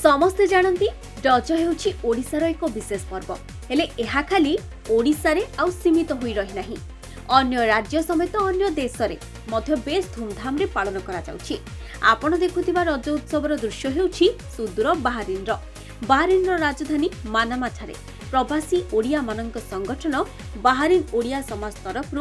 समस्ते जानती रज हेउछि ओडिशार एक विशेष पर्व हेले एहा खाली ओडिशा रे आउ सीमित होई रही नाही। अन्य राज्य समेत अन्य देश रे मध्य बेस धूमधाम रे पालन करा जाउछि। आपण देखुथिबा रज उत्सवर दृश्य हेउछि सुदूर बाहरिन राजधानी मानामा ठारे प्रवासी ओडिया मानक संगठन बाहरिन ओडिया समाज तरफ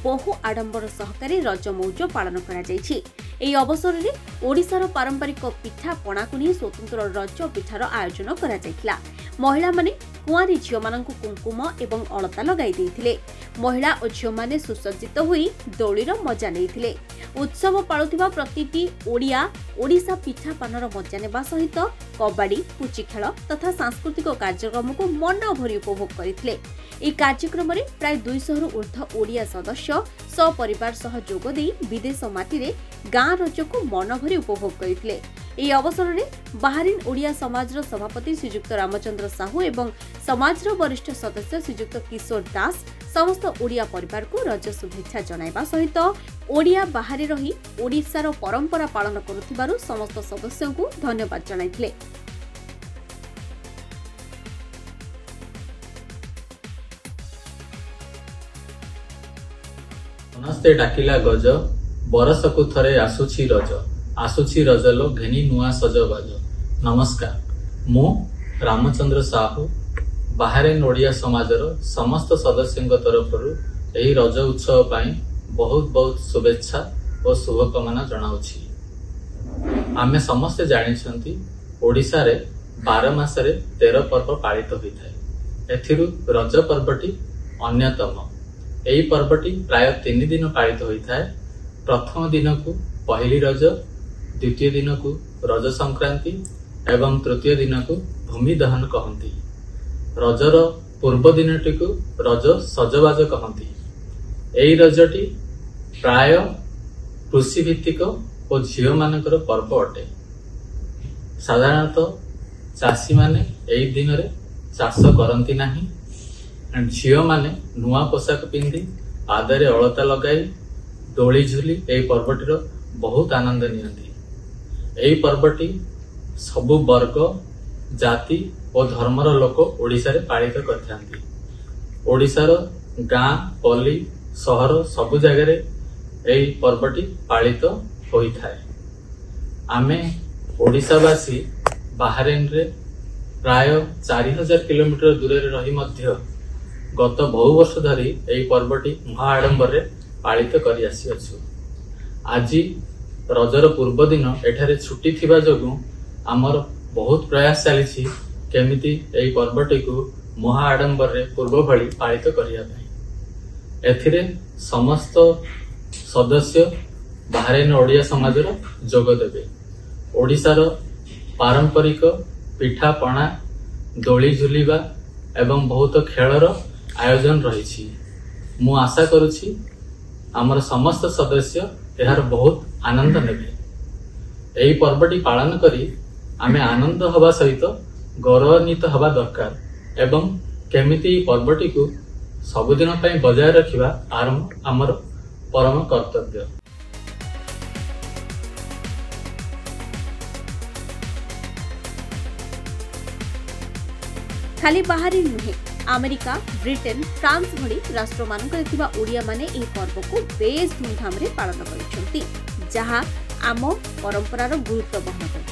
बहु आडंबर सहकारे रज मौज पालन करा जायछि। एही अवसर रे ओडिशार पारंपरिक पिठा पणा को नहीं स्वतंत्र रज पिठार आयोजन करा जायथिला। महिला माने कुआरी झियो मानकु कुंकुम एवं अलता लगाई देथिले। महिला और झियो माने सुसज्जित होई दोलीर मजा लेथिले। उत्सव पाळुथिबा प्रतिटी ओडिया ओडिशा पिठा पानर मजा नेबा सहित कबाडी पुची खेल तथा सांस्कृतिक कार्यक्रम को मन भरी उपभोग करथिले। ए कार्यक्रम रे प्राय 200 रु ऊर्ध्व ओडिया सदस्य सपरिवार सह जोग देई विदेश माटी रे गाँ रज को मन भरी उपभोग करथिले। एही अवसर रे बाहरिन ओडिया समाजर सभापति श्रीजुक्त रामचंद्र साहू एवं समाजर वरिष्ठ सदस्य श्रीजुक्त किशोर दास समस्त ओडिया परिवार को रज शुभेच्छा जणाइबा सहित ओडिया बाहरे रही ओडिशार परंपरा पालन करुथिबारु समस्त सदस्यों को धन्यवाद जणाइथिले। नमस्ते डाकिला गज बरसकु थरे आसुछि रजलो घेनी नुआ सजबाज। नमस्कार, मु रामचंद्र साहू बाहरिन ओडिया समाजर समस्त सदस्यों तरफरु एही रज उत्सव पाई बहुत बहुत शुभेच्छा और शुभकामना जनाउछि। आमे समस्ते जानिछंती ओडिसा रे 12 मासरे 13 पर्व पालित होइथाय। एथिरु रज पर्वटी अन्यतम। एही पर्वटी प्राय 3 दिन पालित होइथाय। प्रथम दिन को पहली रज, द्वितीय दिन को रज संक्रांति एवं तृतीय दिन को भूमि दहन कहती। रजर पूर्व दिनटी को रज सजबाज कहती। एही रजटी प्राय कृषि भित्तिक और झियो मानकर पर्व अटे। साधारणतः चाषी माने एही दिन रे चाष करती नाही। झियो माने नुआ पोशाक पिंधि आदरे अलता लगाई दोली झुली एही पर्वटीर बहुत आनंद नियंती। एही पर्वटी सबु वर्ग जाति और धर्मर लोक ओडिशा रे पालित करथांती। ओडिशार गाँ पल्ली सहर सबु जगह रे एही पर्वटी पालित होइथाय। आमे ओडिशावासी बाहरिन रे प्राय 4000 किलोमीटर दूर रे रही मध्य गत बहु वर्ष धरी एही पर्वटी महा आडंबर रे पालित करि आसी अछु। आज रजर पूर्व दिन एठारे छुट्टी थिबा जोगु आमर बहुत प्रयास चली केमिति एही पर्वटी को महा आडंबर रे पूर्व भली पालित करिया पई। एथिरे समस्त सदस्य बाहरिन ओडिया समाजर जोग देबे। ओडिशार पारंपरिक पिठा पणा दोली झुलिबा एवं बहुत खेलर आयोजन रही। मु आशा करुछि आमर समस्त सदस्य यार बहुत आनंद नेबे। एही पर्वटी पालन करी आमे आनंद हवा सहित गौरवान्वित हवा दरकार एवं केमिति पर्वटी को सबुदिन पई बजाय रखिबा आमर परम कर्तव्य। खाली बाहरी नुहे अमेरिका, ब्रिटेन, फ्रांस भली राष्ट्र मानक थिबा ओडिया माने एही पर्व को बेस धूमधाम रे पालन करिसेंती, जहा आम परंपरार गुरुत्व बहन करे।